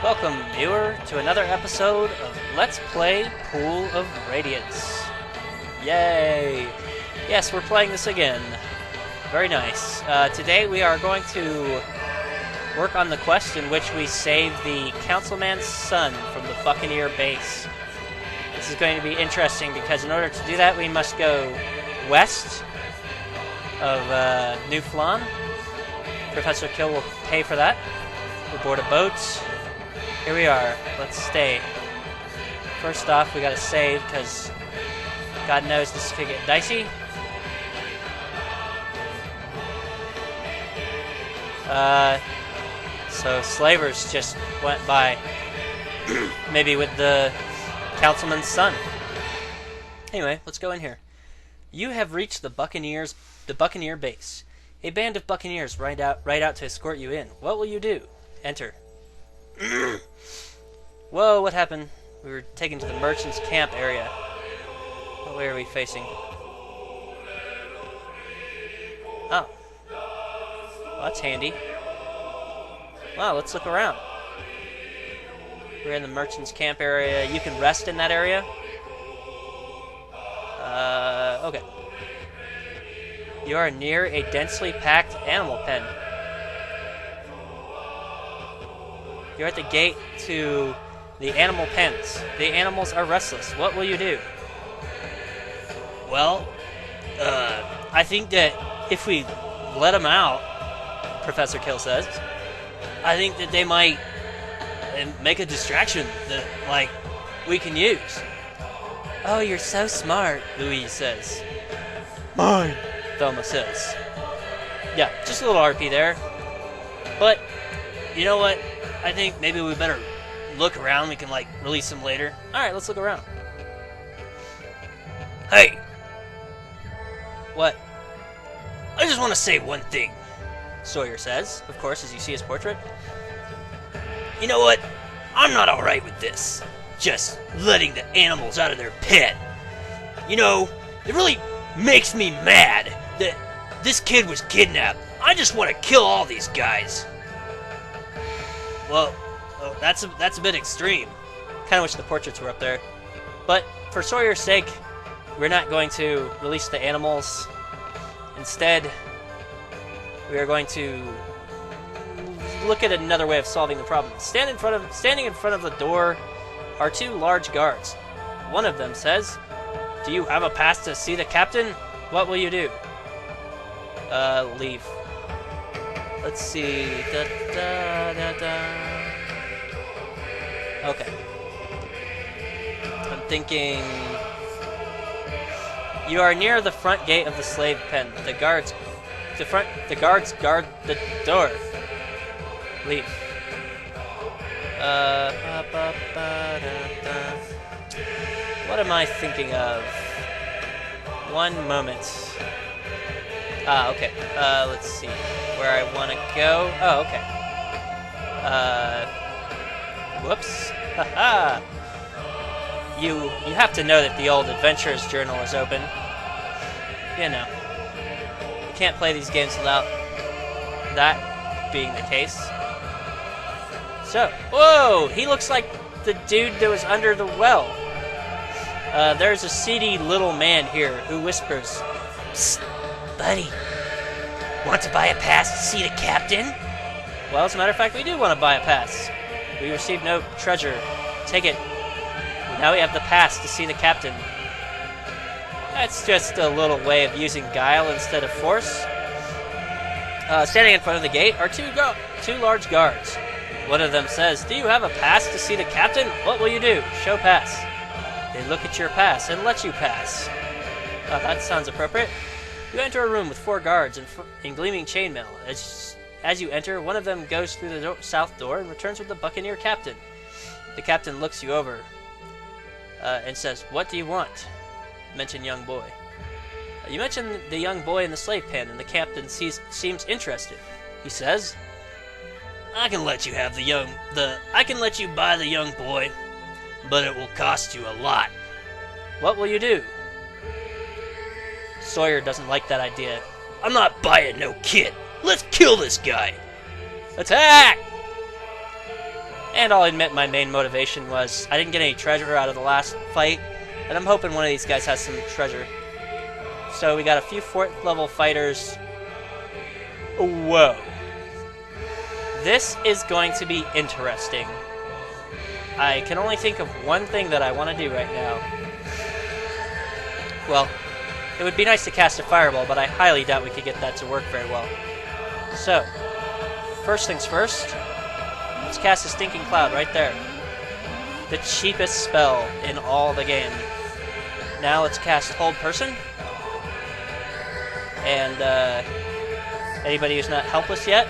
Welcome, viewer, to another episode of Let's Play Pool of Radiance. Yay! Yes, we're playing this again. Very nice. Today we are going to work on the quest in which we save the councilman's son from the Buccaneer Base. This is going to be interesting because in order to do that we must go west of New Flan. Professor Kill will pay for that. We'll board a boat. Here we are. Let's stay. First off, we gotta save, because God knows this could get dicey. So slavers just went by. Maybe with the councilman's son. Anyway, let's go in here. You have reached the Buccaneer Base. A band of Buccaneers ride out to escort you in. What will you do? Enter. Whoa, what happened? We were taken to the merchant's camp area. What way are we facing? Oh. Well, that's handy. Wow, let's look around. We're in the merchant's camp area. You can rest in that area. Okay. You are near a densely packed animal pen. You're at the gate to the animal pens. The animals are restless. What will you do? Well, I think that if we let them out, Professor Kill says, I think that they might make a distraction that, like, we can use. Oh, you're so smart, Louise says. Mine, Thelma says. Yeah, just a little RP there. But, you know what? I think maybe we better look around. We can, like, release them later. Alright, let's look around. Hey! What? I just want to say one thing, Sawyer says, of course, as you see his portrait. You know what? I'm not alright with this. Just letting the animals out of their pen. You know, it really makes me mad that this kid was kidnapped. I just want to kill all these guys. Well, that's a bit extreme. Kind of wish the portraits were up there. But for Sawyer's sake, we're not going to release the animals. Instead, we are going to look at another way of solving the problem. Standing in front of the door are two large guards. One of them says, "Do you have a pass to see the captain? What will you do?" Leave. Let's see. Okay. I'm thinking. You are near the front gate of the slave pen. The guards guard the door. Leave. What am I thinking of? One moment. Okay. Let's see where I want to go. Oh, okay. Whoops. Haha. You have to know that the old Adventurer's Journal is open. You know. You can't play these games without that being the case. So, whoa! He looks like the dude that was under the well. There's a seedy little man here who whispers, "Psst, buddy, want to buy a pass to see the captain?" Well, as a matter of fact, we do want to buy a pass. We received no treasure. Take it. Now we have the pass to see the captain. That's just a little way of using guile instead of force. Standing in front of the gate are two large guards. One of them says, "Do you have a pass to see the captain? What will you do?" Show pass. They look at your pass and let you pass. That sounds appropriate. You enter a room with 4 guards in gleaming chainmail. As you enter, one of them goes through the south door and returns with the Buccaneer Captain. The captain looks you over and says, "What do you want?" Mention young boy. You mention the young boy in the slave pen, and the captain seems interested. He says, I can let you buy the young boy, but it will cost you a lot. What will you do? Sawyer doesn't like that idea. I'm not buying no kid. Let's kill this guy. Attack! And I'll admit my main motivation was I didn't get any treasure out of the last fight, and I'm hoping one of these guys has some treasure. So we got a few 4th level fighters. Whoa. This is going to be interesting. I can only think of one thing that I want to do right now. Well, it would be nice to cast a fireball, but I highly doubt we could get that to work very well. So, first things first, let's cast a Stinking Cloud right there. The cheapest spell in all the game. Now let's cast Hold Person. And anybody who's not helpless yet,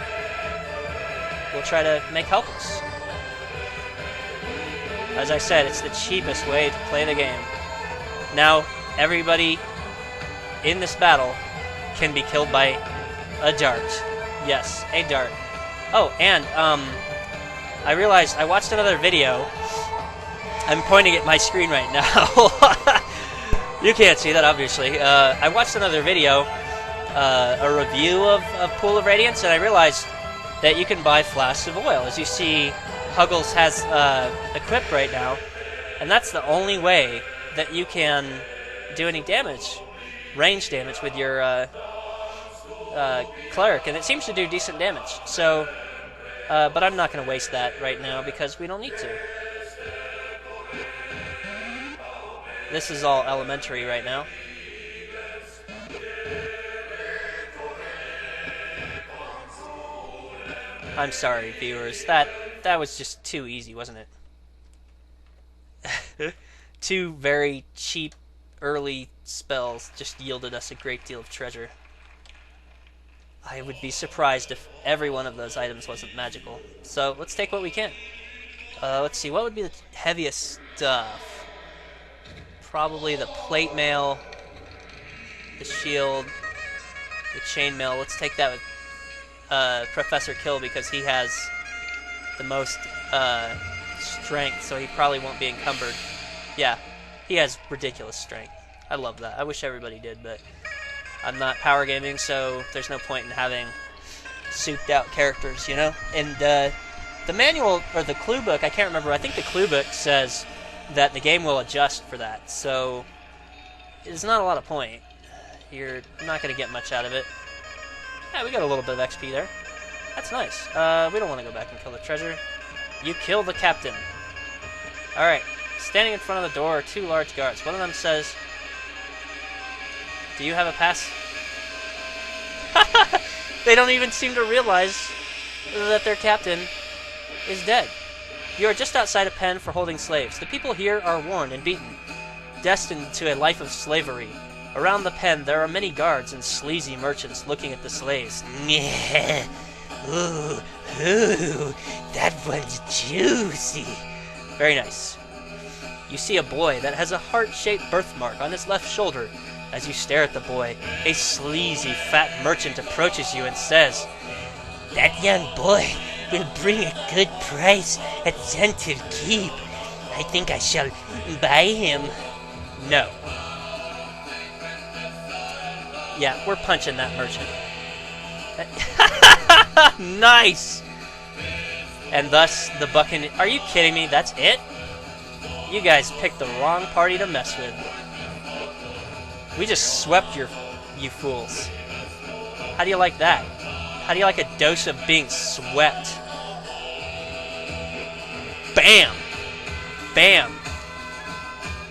we'll try to make helpless. As I said, it's the cheapest way to play the game. Now, everybody in this battle can be killed by a dart. Yes, a dart. Oh, and I realized I watched another video. I'm pointing at my screen right now. You can't see that, obviously. I watched another video, a review of Pool of Radiance, and I realized that you can buy flasks of oil. As you see, Huggles has equipped right now, and that's the only way that you can do any damage, range damage, with your cleric, and it seems to do decent damage. So, but I'm not going to waste that right now because we don't need to. This is all elementary right now. I'm sorry, viewers. That was just too easy, wasn't it? Two very cheap early spells just yielded us a great deal of treasure. I would be surprised if every one of those items wasn't magical. So let's take what we can. Let's see, what would be the heaviest stuff? Probably the plate mail, the shield, the chain mail. Let's take that with Professor Kill because he has the most strength, so he probably won't be encumbered. Yeah, he has ridiculous strength. I love that. I wish everybody did, but I'm not power gaming, so there's no point in having souped out characters, you know? And the manual, or the clue book, I can't remember, I think the clue book says that the game will adjust for that, so there's not a lot of point. You're not going to get much out of it. Yeah, we got a little bit of XP there. That's nice. We don't want to go back and kill the treasure. You kill the captain. Alright, standing in front of the door are two large guards. One of them says, "Do you have a pass?" They don't even seem to realize that their captain is dead. You are just outside a pen for holding slaves. The people here are worn and beaten, destined to a life of slavery. Around the pen, there are many guards and sleazy merchants looking at the slaves. Ooh, that one's juicy. Very nice. You see a boy that has a heart-shaped birthmark on his left shoulder. As you stare at the boy, a sleazy fat merchant approaches you and says, "That young boy will bring a good price at Zentiv Keep. I think I shall buy him." No. Yeah, we're punching that merchant. Nice! And thus, the Buccaneer... Are you kidding me? That's it? You guys picked the wrong party to mess with. We just swept you fools. How do you like that? How do you like a dose of being swept? Bam! Bam!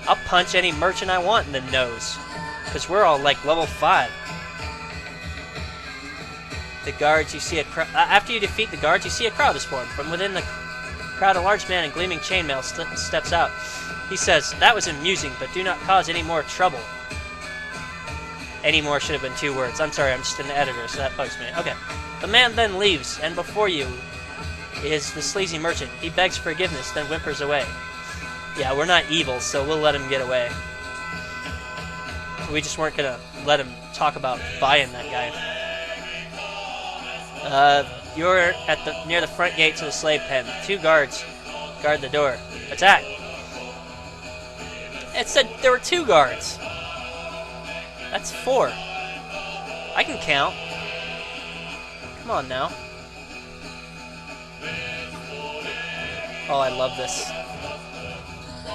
I'll punch any merchant I want in the nose. Because we're all like level 5. The guards, you see a crowd. After you defeat the guards, you see a crowd is formed. From within the crowd, a large man in gleaming chainmail steps out. He says, "That was amusing, but do not cause any more trouble." Any more should have been 2 words. I'm sorry, I'm just an editor, so that bugs me. Okay. The man then leaves, and before you is the sleazy merchant. He begs forgiveness, then whimpers away. Yeah, we're not evil, so we'll let him get away. We just weren't gonna let him talk about buying that guy. You're at near the front gate to the slave pen. 2 guards guard the door. Attack! It said there were 2 guards. That's 4. I can count. Come on now. Oh, I love this.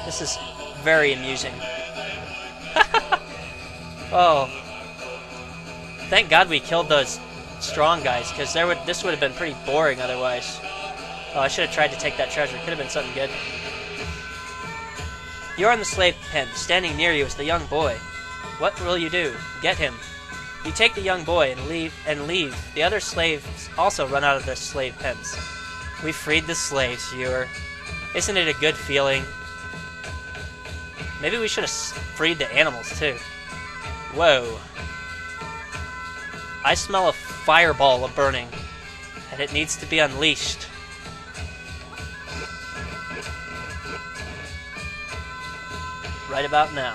This is very amusing. Oh. Thank God we killed those strong guys, because this would have been pretty boring otherwise. Oh, I should have tried to take that treasure. Could have been something good. You're in the slave pen. Standing near you is the young boy. What will you do? Get him. You take the young boy and leave. The other slaves also run out of their slave pens. We freed the slaves, viewer. Isn't it a good feeling? Maybe we should have freed the animals, too. Whoa. I smell a fireball burning, and it needs to be unleashed. Right about now.